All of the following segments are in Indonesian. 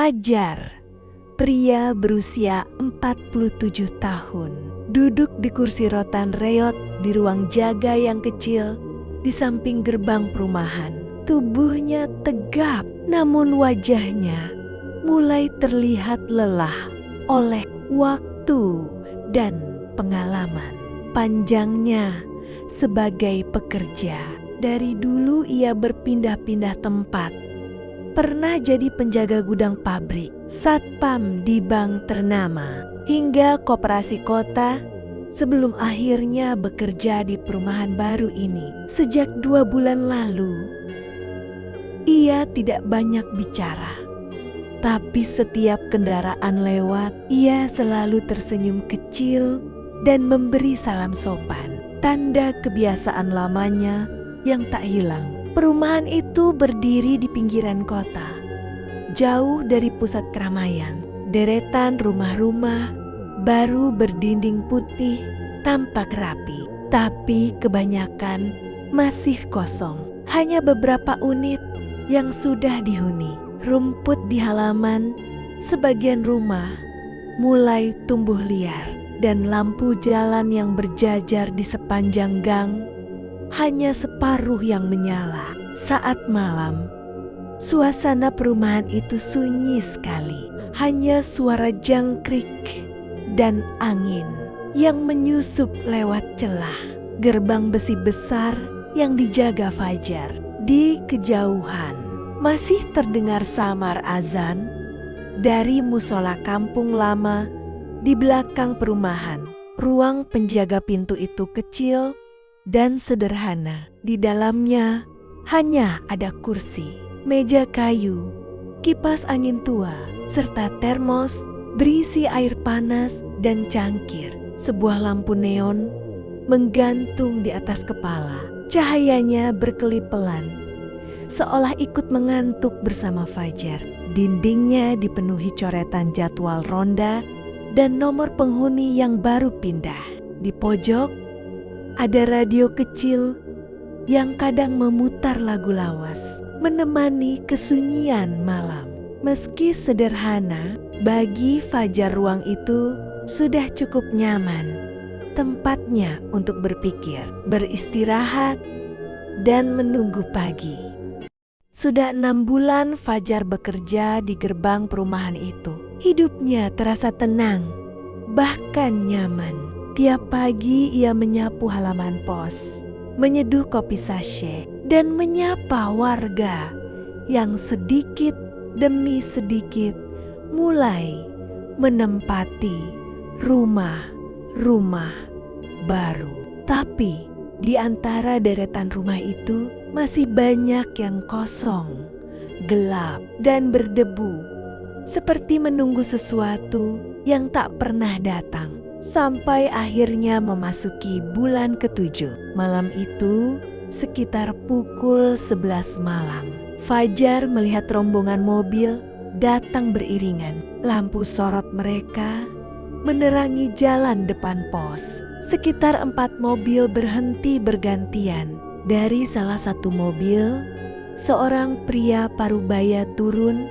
Fajar, pria berusia 47 tahun, duduk di kursi rotan reot di ruang jaga yang kecil di samping gerbang perumahan. Tubuhnya tegap, namun wajahnya mulai terlihat lelah oleh waktu dan pengalaman panjangnya sebagai pekerja. Dari dulu ia berpindah-pindah tempat. Pernah jadi penjaga gudang pabrik, satpam di bank ternama, hingga koperasi kota sebelum akhirnya bekerja di perumahan baru ini. Sejak 2 bulan lalu, ia tidak banyak bicara. Tapi setiap kendaraan lewat, ia selalu tersenyum kecil dan memberi salam sopan. Tanda kebiasaan lamanya yang tak hilang. Perumahan itu berdiri di pinggiran kota, jauh dari pusat keramaian. Deretan rumah-rumah baru berdinding putih tampak rapi, tapi kebanyakan masih kosong. Hanya beberapa unit yang sudah dihuni. Rumput di halaman sebagian rumah mulai tumbuh liar, dan lampu jalan yang berjajar di sepanjang gang hanya separuh yang menyala. Saat malam, suasana perumahan itu sunyi sekali. Hanya suara jangkrik dan angin yang menyusup lewat celah gerbang besi besar yang dijaga Fajar. Di kejauhan masih terdengar samar azan dari musola kampung lama di belakang perumahan. Ruang penjaga pintu itu kecil dan sederhana. Di dalamnya hanya ada kursi, meja kayu, kipas angin tua, serta termos berisi air panas dan cangkir. Sebuah lampu neon menggantung di atas kepala. Cahayanya berkelip pelan, seolah ikut mengantuk bersama Fajar. Dindingnya dipenuhi coretan jadwal ronda dan nomor penghuni yang baru pindah. Di pojok ada radio kecil yang kadang memutar lagu lawas, menemani kesunyian malam. Meski sederhana, bagi Fajar ruang itu sudah cukup nyaman. Tempatnya untuk berpikir, beristirahat, dan menunggu pagi. Sudah 6 bulan Fajar bekerja di gerbang perumahan itu. Hidupnya terasa tenang, bahkan nyaman. Tiap pagi ia menyapu halaman pos, menyeduh kopi sachet, dan menyapa warga yang sedikit demi sedikit mulai menempati rumah-rumah baru. Tapi di antara deretan rumah itu masih banyak yang kosong, gelap, dan berdebu, seperti menunggu sesuatu yang tak pernah datang. Sampai akhirnya memasuki bulan ke-7. Malam itu sekitar pukul 11 malam. Fajar melihat rombongan mobil datang beriringan. Lampu sorot mereka menerangi jalan depan pos. Sekitar 4 mobil berhenti bergantian. Dari salah satu mobil, seorang pria parubaya turun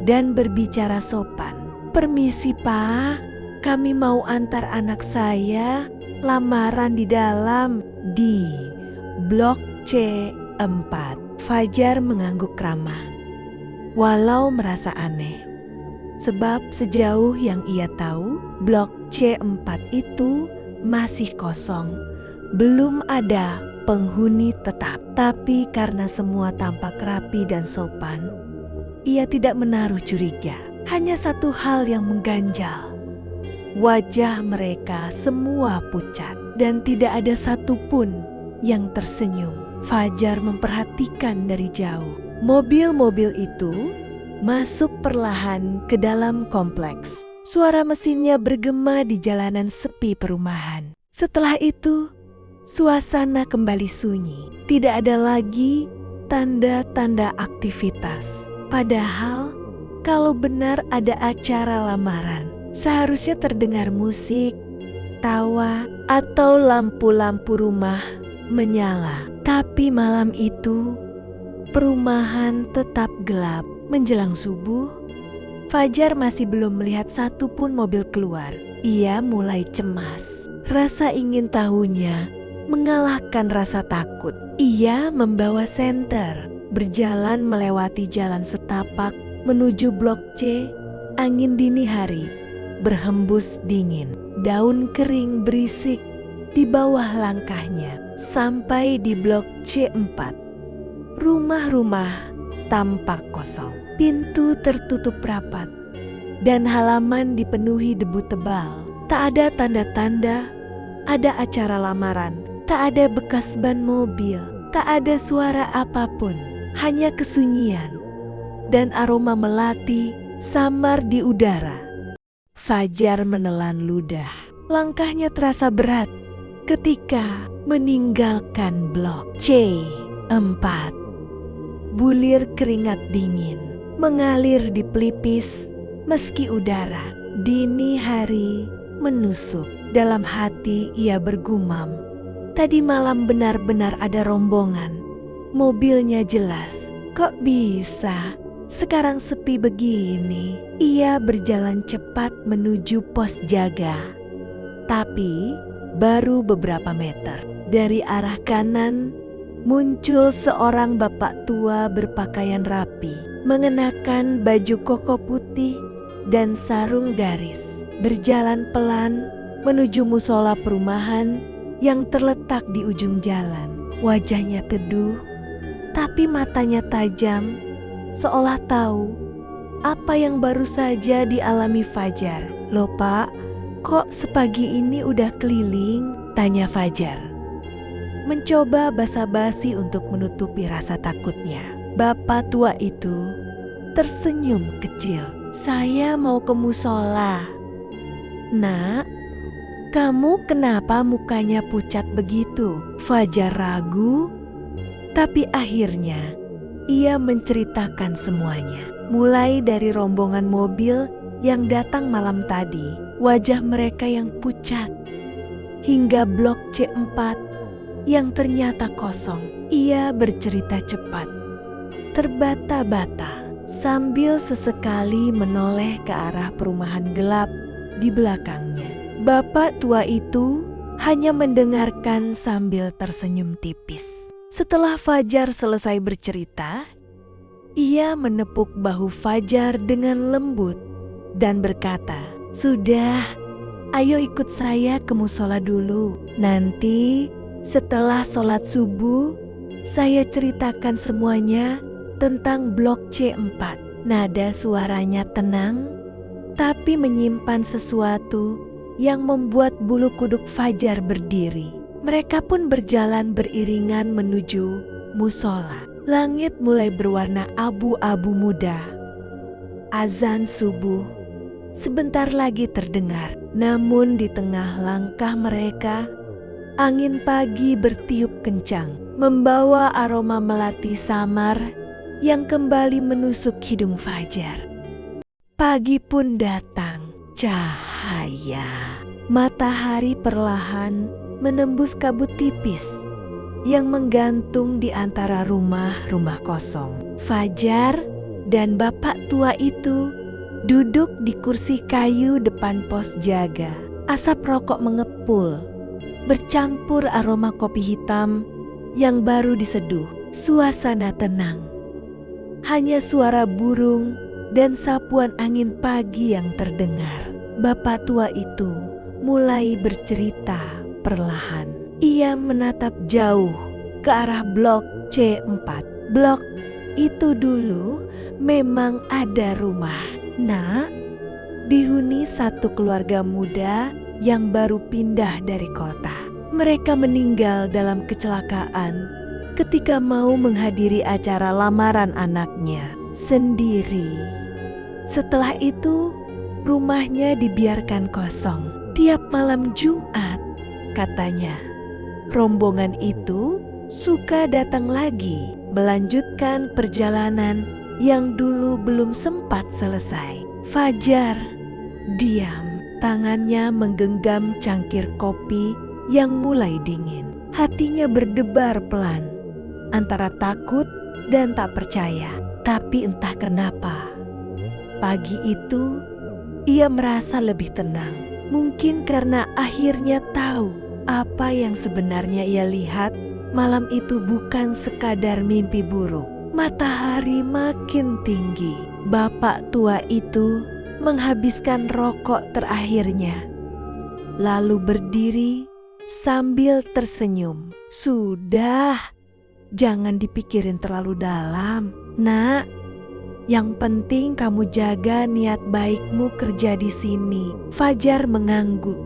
dan berbicara sopan. "Permisi Pak, kami mau antar anak saya lamaran di dalam di blok C4. Fajar mengangguk ramah, walau merasa aneh. Sebab sejauh yang ia tahu, blok C4 itu masih kosong. Belum ada penghuni tetap. Tapi karena semua tampak rapi dan sopan, ia tidak menaruh curiga. Hanya satu hal yang mengganjal. Wajah mereka semua pucat dan tidak ada satupun yang tersenyum. Fajar memperhatikan dari jauh. Mobil-mobil itu masuk perlahan ke dalam kompleks. Suara mesinnya bergema di jalanan sepi perumahan. Setelah itu, suasana kembali sunyi. Tidak ada lagi tanda-tanda aktivitas. Padahal, kalau benar ada acara lamaran, seharusnya terdengar musik, tawa, atau lampu-lampu rumah menyala. Tapi malam itu, perumahan tetap gelap. Menjelang subuh, Fajar masih belum melihat satupun mobil keluar. Ia mulai cemas. Rasa ingin tahunya mengalahkan rasa takut. Ia membawa senter, berjalan melewati jalan setapak menuju Blok C. Angin dini hari berhembus dingin. Daun kering berisik di bawah langkahnya. Sampai di Blok C4. Rumah-rumah tampak kosong. Pintu tertutup rapat dan halaman dipenuhi debu tebal. Tak ada tanda-tanda ada acara lamaran, tak ada bekas ban mobil, tak ada suara apapun, hanya kesunyian dan aroma melati samar di udara. Fajar menelan ludah. Langkahnya terasa berat ketika meninggalkan Blok C4. Bulir keringat dingin mengalir di pelipis meski udara dini hari menusuk. Dalam hati ia bergumam, tadi malam benar-benar ada rombongan. Mobilnya jelas, kok bisa sekarang sepi begini? Ia berjalan cepat menuju pos jaga. Tapi baru beberapa meter dari arah kanan muncul seorang bapak tua berpakaian rapi, mengenakan baju koko putih dan sarung garis. Berjalan pelan menuju musola perumahan yang terletak di ujung jalan. Wajahnya teduh, tapi matanya tajam, seolah tahu apa yang baru saja dialami Fajar. "Loh Pak, kok sepagi ini udah keliling?" tanya Fajar. Mencoba basa-basi untuk menutupi rasa takutnya. Bapak tua itu tersenyum kecil. "Saya mau ke musola." "Nak, kamu kenapa mukanya pucat begitu?" Fajar ragu, tapi akhirnya ia menceritakan semuanya. Mulai dari rombongan mobil yang datang malam tadi, wajah mereka yang pucat, hingga Blok C4 yang ternyata kosong. Ia bercerita cepat, terbata-bata, sambil sesekali menoleh ke arah perumahan gelap di belakangnya. Bapak tua itu hanya mendengarkan sambil tersenyum tipis. Setelah Fajar selesai bercerita, ia menepuk bahu Fajar dengan lembut dan berkata, "Sudah, ayo ikut saya ke musola dulu. Nanti setelah sholat subuh, saya ceritakan semuanya tentang Blok C4. Nada suaranya tenang, tapi menyimpan sesuatu yang membuat bulu kuduk Fajar berdiri. Mereka pun berjalan beriringan menuju musola. Langit mulai berwarna abu-abu muda. Azan subuh sebentar lagi terdengar. Namun di tengah langkah mereka, angin pagi bertiup kencang, membawa aroma melati samar yang kembali menusuk hidung Fajar. Pagi pun datang. Cahaya matahari perlahan menembus kabut tipis yang menggantung di antara rumah-rumah kosong. Fajar dan bapak tua itu duduk di kursi kayu depan pos jaga. Asap rokok mengepul, bercampur aroma kopi hitam yang baru diseduh. Suasana tenang. Hanya suara burung dan sapuan angin pagi yang terdengar. Bapak tua itu mulai bercerita perlahan. Ia menatap jauh ke arah Blok C4. Blok itu dulu memang ada rumah. Nak, dihuni satu keluarga muda yang baru pindah dari kota. Mereka meninggal dalam kecelakaan ketika mau menghadiri acara lamaran anaknya sendiri. Setelah itu, rumahnya dibiarkan kosong. Tiap malam Jumat, katanya, rombongan itu suka datang lagi, melanjutkan perjalanan yang dulu belum sempat selesai. Fajar diam, tangannya menggenggam cangkir kopi yang mulai dingin. Hatinya berdebar pelan, antara takut dan tak percaya. Tapi entah kenapa, Pagi itu, ia merasa lebih tenang. Mungkin karena akhirnya tahu apa yang sebenarnya ia lihat malam itu bukan sekadar mimpi buruk. Matahari makin tinggi. Bapak tua itu menghabiskan rokok terakhirnya, lalu berdiri sambil tersenyum. Sudah, jangan dipikirin terlalu dalam, Nak. Yang penting kamu jaga niat baikmu kerja di sini. Fajar mengangguk,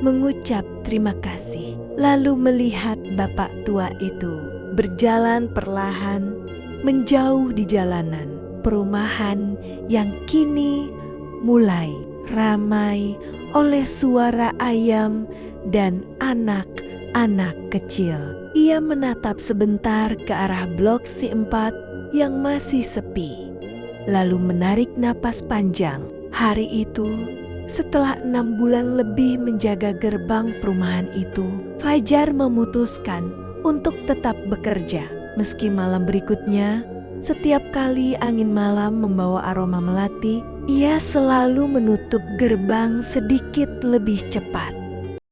mengucap terima kasih, lalu melihat bapak tua itu berjalan perlahan menjauh di jalanan perumahan yang kini mulai ramai oleh suara ayam dan anak-anak kecil. Ia menatap sebentar ke arah blok C4 yang masih sepi, lalu menarik napas panjang. Hari itu, setelah 6 bulan lebih menjaga gerbang perumahan itu, Fajar memutuskan untuk tetap bekerja. Meski malam berikutnya, setiap kali angin malam membawa aroma melati, ia selalu menutup gerbang sedikit lebih cepat.